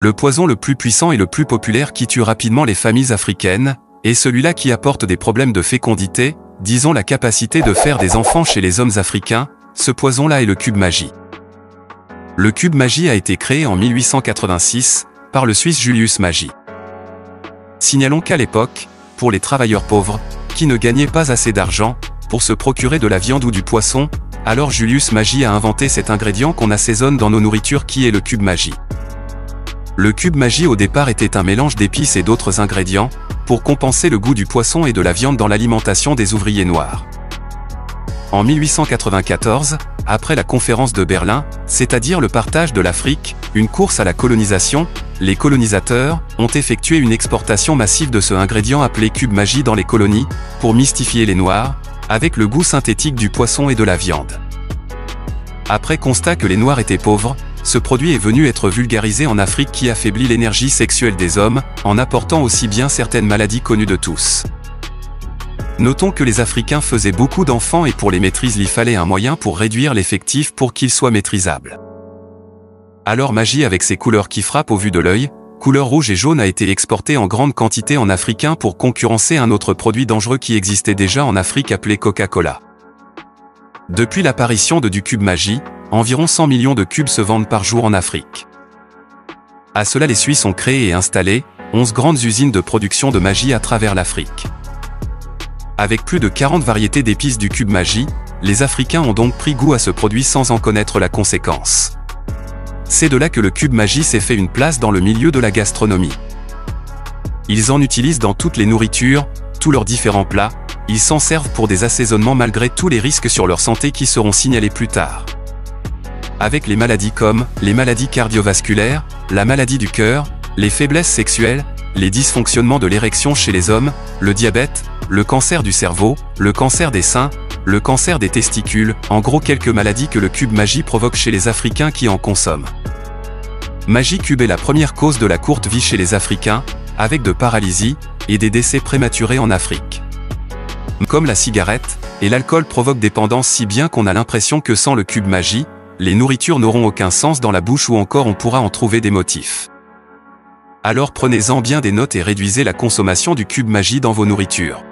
Le poison le plus puissant et le plus populaire qui tue rapidement les familles africaines, est celui-là qui apporte des problèmes de fécondité, disons la capacité de faire des enfants chez les hommes africains. Ce poison-là est le cube magie. Le cube magie a été créé en 1886, par le Suisse Julius Magie. Signalons qu'à l'époque, pour les travailleurs pauvres, qui ne gagnaient pas assez d'argent, pour se procurer de la viande ou du poisson, alors Julius Magie a inventé cet ingrédient qu'on assaisonne dans nos nourritures qui est le cube magie. Le cube magie au départ était un mélange d'épices et d'autres ingrédients, pour compenser le goût du poisson et de la viande dans l'alimentation des ouvriers noirs. En 1894, après la conférence de Berlin, c'est-à-dire le partage de l'Afrique, une course à la colonisation, les colonisateurs ont effectué une exportation massive de ce ingrédient appelé cube magie dans les colonies, pour mystifier les Noirs, avec le goût synthétique du poisson et de la viande. Après constat que les Noirs étaient pauvres, ce produit est venu être vulgarisé en Afrique qui affaiblit l'énergie sexuelle des hommes, en apportant aussi bien certaines maladies connues de tous. Notons que les Africains faisaient beaucoup d'enfants et pour les maîtrises il fallait un moyen pour réduire l'effectif pour qu'ils soient maîtrisables. Alors magie avec ses couleurs qui frappent au vu de l'œil, couleur rouge et jaune a été exportée en grande quantité en africain pour concurrencer un autre produit dangereux qui existait déjà en Afrique appelé Coca-Cola. Depuis l'apparition du cube magie, environ 100 millions de cubes se vendent par jour en Afrique. À cela les Suisses ont créé et installé 11 grandes usines de production de magie à travers l'Afrique. Avec plus de 40 variétés d'épices du cube magie, les Africains ont donc pris goût à ce produit sans en connaître la conséquence. C'est de là que le cube magie s'est fait une place dans le milieu de la gastronomie. Ils en utilisent dans toutes les nourritures, tous leurs différents plats, ils s'en servent pour des assaisonnements malgré tous les risques sur leur santé qui seront signalés plus tard. Avec les maladies comme les maladies cardiovasculaires, la maladie du cœur, les faiblesses sexuelles, les dysfonctionnements de l'érection chez les hommes, le diabète, le cancer du cerveau, le cancer des seins, le cancer des testicules, en gros quelques maladies que le cube magie provoque chez les Africains qui en consomment. Magie cube est la première cause de la courte vie chez les Africains, avec de paralysies et des décès prématurés en Afrique. Comme la cigarette et l'alcool provoquent dépendance si bien qu'on a l'impression que sans le cube magie, les nourritures n'auront aucun sens dans la bouche ou encore on pourra en trouver des motifs. Alors prenez-en bien des notes et réduisez la consommation du cube magie dans vos nourritures.